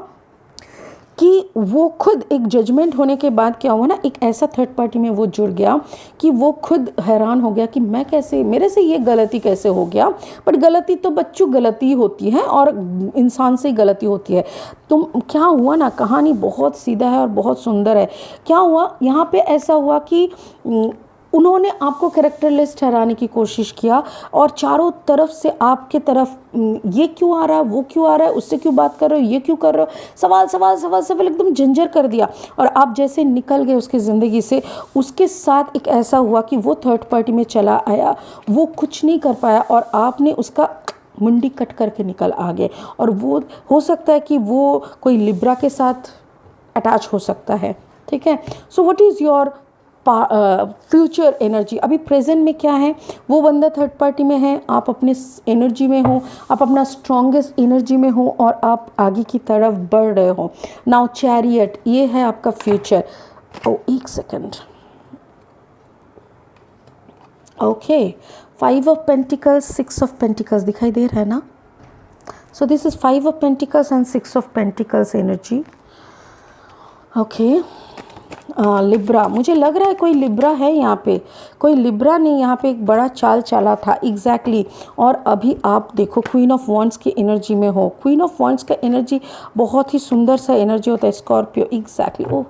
[SPEAKER 1] कि वो खुद एक जजमेंट होने के बाद क्या हुआ ना, एक ऐसा थर्ड पार्टी में वो जुड़ गया कि वो खुद हैरान हो गया कि मैं कैसे, मेरे से ये गलती कैसे हो गया। बट गलती तो बच्चों गलती होती है और इंसान से ही गलती होती है। तुम क्या हुआ ना, कहानी बहुत सीधा है और बहुत सुंदर है। क्या हुआ यहाँ पे, ऐसा हुआ कि उन्होंने आपको कैरेक्टरलेस ठहराने की कोशिश किया और चारों तरफ से आपके तरफ ये क्यों आ रहा है, वो क्यों आ रहा है, उससे क्यों बात कर रहे हो, ये क्यों कर रहे हो, सवाल सवाल सवाल सवाल एकदम झंझर कर दिया। और आप जैसे निकल गए उसकी ज़िंदगी से, उसके साथ एक ऐसा हुआ कि वो थर्ड पार्टी में चला आया, वो कुछ नहीं कर पाया और आपने उसका मुंडी कट करके निकल आ गए। और वो हो सकता है कि वो कोई लिब्रा के साथ अटैच हो सकता है, ठीक है। So what is your future energy? अभी प्रेजेंट में क्या है, वो बंदा थर्ड पार्टी में है, आप अपने एनर्जी में हो, आप अपना स्ट्रॉन्गेस्ट एनर्जी में हो और आप आगे की तरफ बढ़ रहे हो। नाउ चैरियट, ये है आपका फ्यूचर। ओ एक second, okay, 5 of pentacles, 6 of pentacles दिखाई दे रहा है ना। So this is 5 of pentacles and 6 of pentacles energy. Okay, Libra, मुझे लग रहा है कोई लिब्रा है यहाँ पे, कोई लिब्रा नहीं, यहाँ पे एक बड़ा चाल चला था एग्जैक्टली। और अभी आप देखो क्वीन ऑफ वॉन्ड्स की एनर्जी में हो। क्वीन ऑफ वॉन्ड्स का एनर्जी बहुत ही सुंदर सा एनर्जी होता है, स्कॉर्पियो एग्जैक्टली। ओह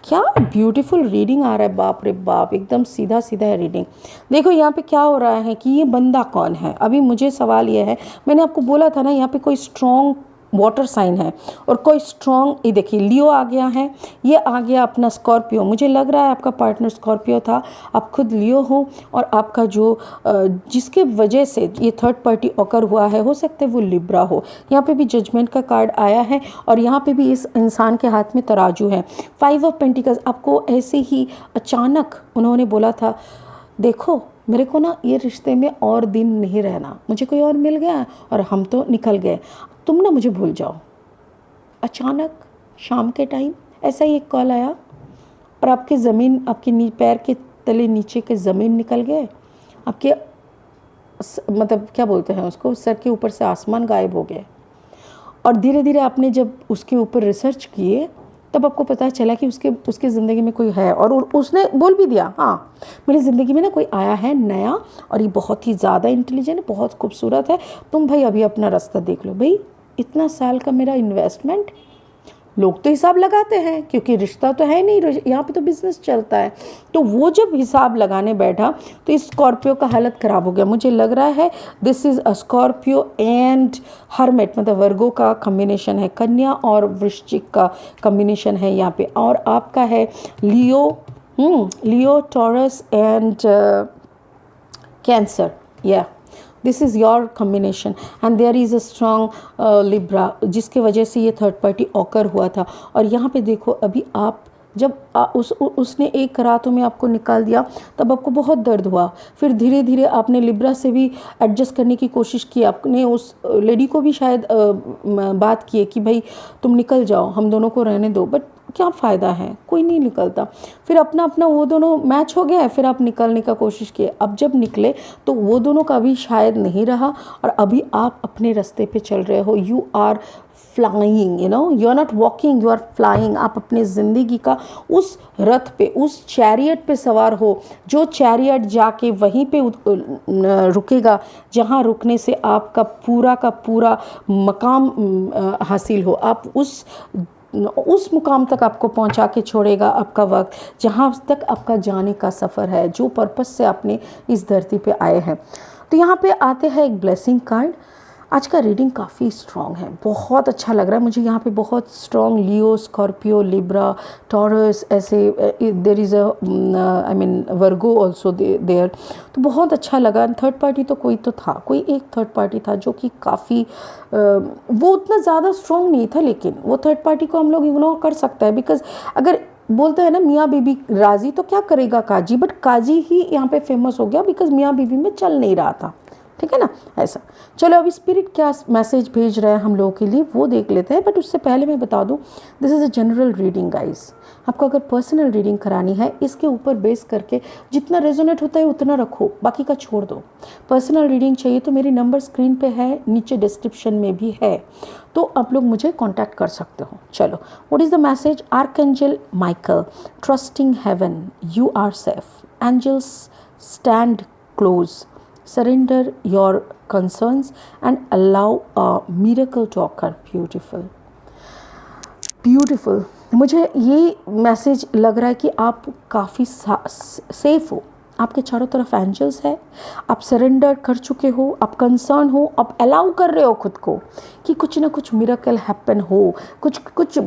[SPEAKER 1] क्या ब्यूटीफुल रीडिंग आ रहा है, बाप रे बाप, एकदम सीधा सीधा है रीडिंग। देखो यहाँ पे क्या हो रहा है कि ये बंदा कौन है। अभी मुझे सवाल ये है, मैंने आपको बोला था ना यहाँ पे कोई स्ट्रॉन्ग वाटर साइन है और कोई स्ट्रॉन्ग, ये देखिए लियो आ गया है, ये आ गया अपना स्कॉर्पियो। मुझे लग रहा है आपका पार्टनर स्कॉर्पियो था, आप खुद लियो हो, और आपका जो जिसके वजह से ये थर्ड पार्टी ऑकर हुआ है, हो सकता है वो लिब्रा हो। यहाँ पे भी जजमेंट का कार्ड आया है और यहाँ पे भी इस इंसान के हाथ में तराजू है। 5 ऑफ पेंटिकल्स, आपको ऐसे ही अचानक उन्होंने बोला था, देखो मेरे को ना ये रिश्ते में और दिन नहीं रहना, मुझे कोई और मिल गया और हम तो निकल गए, तुम ना मुझे भूल जाओ। अचानक शाम के टाइम ऐसा ही एक कॉल आया और आपके ज़मीन, आपके पैर के तले नीचे के ज़मीन निकल गए, आपके मतलब क्या बोलते हैं उसको, सर के ऊपर से आसमान गायब हो गया। और धीरे धीरे आपने जब उसके ऊपर रिसर्च किए तब आपको पता चला कि उसके ज़िंदगी में कोई है, और उसने बोल भी दिया, हाँ मेरी ज़िंदगी में ना कोई आया है नया और ये बहुत ही ज़्यादा इंटेलिजेंट है, बहुत खूबसूरत है, तुम भाई अभी अपना रास्ता देख लो। भाई इतना साल का मेरा इन्वेस्टमेंट, लोग तो हिसाब लगाते हैं क्योंकि रिश्ता तो है नहीं, यहाँ पे तो बिजनेस चलता है। तो वो जब हिसाब लगाने बैठा तो इस स्कॉर्पियो का हालत ख़राब हो गया। मुझे लग रहा है this is a Scorpio and hermit, मतलब वर्गो का कम्बिनेशन है, कन्या और वृश्चिक का कम्बिनेशन है यहाँ पे, और आपका है लियो टॉरस एंड कैंसर। या this is your combination and there is a strong Libra, जिसके वजह से ये थर्ड पार्टी ऑकर हुआ था। और यहाँ पे देखो अभी आप जब उसने एक रातों में आपको निकाल दिया तब आपको बहुत दर्द हुआ, फिर धीरे धीरे आपने लिब्रा से भी एडजस्ट करने की कोशिश की, आपने उस लेडी को भी शायद बात की है कि भाई तुम निकल जाओ, हम दोनों को रहने दो, बट क्या फ़ायदा है, कोई नहीं निकलता। फिर अपना अपना वो दोनों मैच हो गया है, फिर आप निकलने का कोशिश किए, अब जब निकले तो वो दोनों का भी शायद नहीं रहा और अभी आप अपने रास्ते पे चल रहे हो। You are flying, you are not walking, you are flying. आप अपने ज़िंदगी का उस रथ पे, उस चैरियट पे सवार हो, जो चैरियट जाके वहीं पे रुकेगा जहाँ रुकने से आपका पूरा का पूरा मकाम हासिल हो। आप उस मुकाम तक आपको पहुंचा के छोड़ेगा आपका वक्त, जहां तक आपका जाने का सफ़र है, जो पर्पस से आपने इस धरती पे आए हैं। तो यहाँ पे आते हैं एक ब्लेसिंग कार्ड। आज का रीडिंग काफ़ी स्ट्रॉन्ग है, बहुत अच्छा लग रहा है मुझे। यहाँ पे बहुत strong Leo, Scorpio, Libra, Taurus, ऐसे there is I mean Virgo also there. तो बहुत अच्छा लगा। थर्ड पार्टी तो कोई तो था, कोई एक थर्ड पार्टी था जो कि काफ़ी वो उतना ज़्यादा स्ट्रॉन्ग नहीं था, लेकिन वो थर्ड पार्टी को हम लोग इग्नोर कर सकते हैं, बिकॉज अगर बोलते हैं ना मियाँ बीबी राजी तो क्या करेगा काजी, बट काजी ही यहाँ पे फेमस हो गया बिकॉज मियाँ बीबी में चल नहीं रहा था, ठीक है ना, ऐसा। चलो अभी स्पिरिट क्या मैसेज भेज रहा है हम लोगों के लिए वो देख लेते हैं, बट उससे पहले मैं बता दूं this is a general reading guys. आपको अगर पर्सनल रीडिंग करानी है इसके ऊपर बेस करके जितना रेजोनेट होता है उतना रखो, बाकी का छोड़ दो। पर्सनल रीडिंग चाहिए तो मेरी नंबर स्क्रीन पे है, नीचे डिस्क्रिप्शन में भी है, तो आप लोग मुझे कॉन्टैक्ट कर सकते हो। चलो, what is the message? Archangel Michael, trusting heaven, you are safe, angels stand close, surrender your concerns and allow a miracle to occur. Beautiful. मुझे ये मैसेज लग रहा है कि आप काफ़ी सेफ हो, आपके चारों तरफ एंजल्स है, आप सरेंडर कर चुके हो, आप कंसर्न हो, आप अलाउ कर रहे हो खुद को कि कुछ ना कुछ मिरेकल हैपन हो, कुछ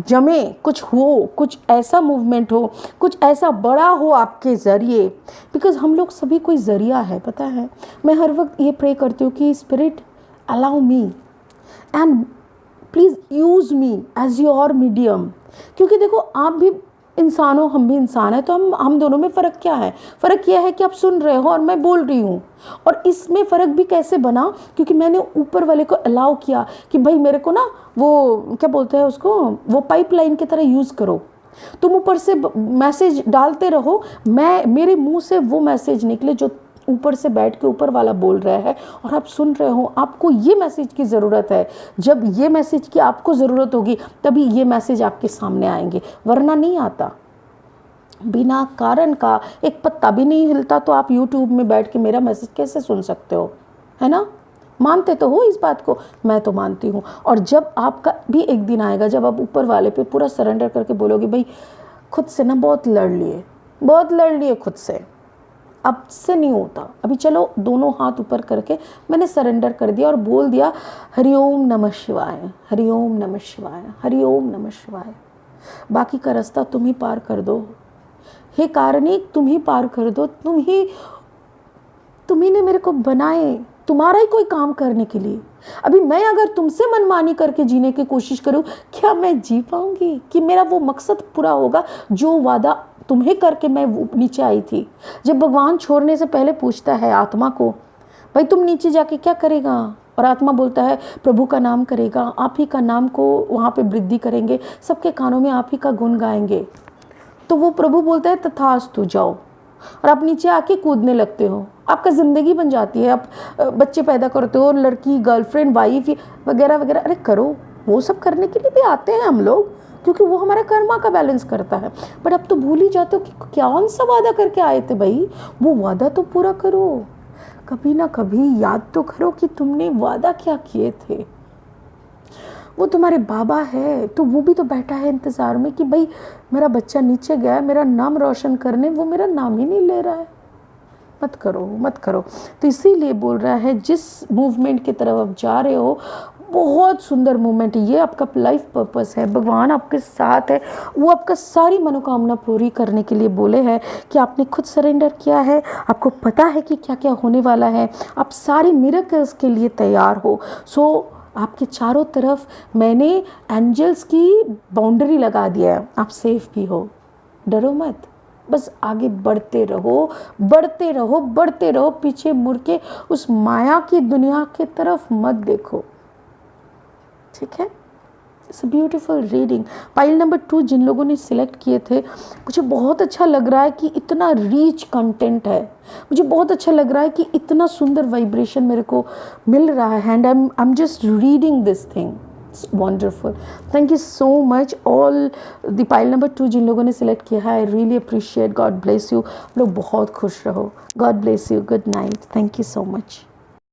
[SPEAKER 1] जमे, कुछ हो, कुछ ऐसा मूवमेंट हो, कुछ ऐसा बड़ा हो आपके ज़रिए, बिकॉज़ हम लोग सभी कोई ज़रिया है, पता है। मैं हर वक्त ये प्रे करती हूँ कि spirit allow me and please use me as your medium, क्योंकि देखो आप भी इंसान हो, हम भी इंसान हैं, तो हम दोनों में फ़र्क क्या है? फ़र्क यह है कि आप सुन रहे हो और मैं बोल रही हूँ, और इसमें फ़र्क भी कैसे बना? क्योंकि मैंने ऊपर वाले को अलाउ किया कि भाई मेरे को ना वो क्या बोलते हैं उसको, वो पाइपलाइन की तरह यूज़ करो, तुम ऊपर से मैसेज डालते रहो, मेरे मुँह से वो मैसेज निकले जो ऊपर से बैठ के ऊपर वाला बोल रहा है और आप सुन रहे हो। आपको ये मैसेज की ज़रूरत है, जब ये मैसेज की आपको ज़रूरत होगी तभी ये मैसेज आपके सामने आएंगे, वरना नहीं आता। बिना कारण का एक पत्ता भी नहीं हिलता तो आप YouTube में बैठ के मेरा मैसेज कैसे सुन सकते हो, है ना? मानते तो हो इस बात को, मैं तो मानती हूँ। और जब आपका भी एक दिन आएगा जब आप ऊपर वाले पे पूरा सरेंडर करके बोलोगे भाई खुद से ना बहुत लड़ लिए खुद से, अब से नहीं होता, अभी चलो दोनों हाथ ऊपर करके मैंने सरेंडर कर दिया और बोल दिया हरिओम नमः शिवाय, हरिओम नमः शिवाय, हरिओम नमः शिवाय। बाकी का रास्ता तुम ही पार कर दो, हे कारणिक तुम ही पार कर दो, तुम ही ने मेरे को बनाए, तुम्हारा ही कोई काम करने के लिए। अभी मैं अगर तुमसे मनमानी करके जीने की कोशिश करूं, क्या मैं जी पाऊंगी? कि मेरा वो मकसद पूरा होगा जो वादा तुम्हें करके मैं नीचे आई थी। जब भगवान छोड़ने से पहले पूछता है आत्मा को, भाई तुम नीचे जाके क्या करेगा? और आत्मा बोलता है प्रभु का नाम करेगा, आप ही का नाम को वहाँ पे वृद्धि करेंगे, सबके कानों में आप ही का गुण गाएंगे। तो वो प्रभु बोलता है तथास्तु, जाओ। और आप नीचे आके कूदने लगते हो, आपका ज़िंदगी बन जाती है, आप बच्चे पैदा करते हो, लड़की, गर्लफ्रेंड, वाइफ वगैरह वगैरह। अरे करो, वो सब करने के लिए भी आते हैं हम लोग, क्योंकि वो हमारा कर्मा का बैलेंस करता है। बट अब तो भूल ही जाते हो कि कौन सा वादा करके आए थे भाई, वो वादा तो पूरा करो। कभी ना कभी याद तो करो कि तुमने वादा क्या किए थे। वो तुम्हारे बाबा है, तो वो भी तो बैठा है इंतज़ार में कि भाई मेरा बच्चा नीचे गया है मेरा नाम रोशन करने, वो मेरा नाम ही नहीं ले रहा है। मत करो, मत करो। तो इसीलिए बोल रहा है जिस मूवमेंट की तरफ आप जा रहे हो, बहुत सुंदर मूवमेंट है ये, आपका लाइफ पर्पस है, भगवान आपके साथ है। वो आपका सारी मनोकामना पूरी करने के लिए बोले हैं कि आपने खुद सरेंडर किया है, आपको पता है कि क्या क्या होने वाला है, आप सारे मिरेकल्स के लिए तैयार हो। सो आपके चारों तरफ मैंने एंजल्स की बाउंड्री लगा दिया है, आप सेफ भी हो। डरो मत, बस आगे बढ़ते रहो, बढ़ते रहो, बढ़ते रहो। पीछे मुड़ के उस माया की दुनिया की तरफ मत देखो, ठीक है? It's a beautiful reading. Pile number 2 जिन लोगों ने सिलेक्ट किए थे, मुझे बहुत अच्छा लग रहा है कि इतना रीच कंटेंट है, मुझे बहुत अच्छा लग रहा है कि इतना सुंदर वाइब्रेशन मेरे को मिल रहा है, and I am just reading this thing. It's wonderful. Thank you so much all the pile number 2 जिन लोगों ने सिलेक्ट किया है। I really appreciate. God bless you. लोग बहुत खुश रहो। God bless you. Good night. Thank you so much.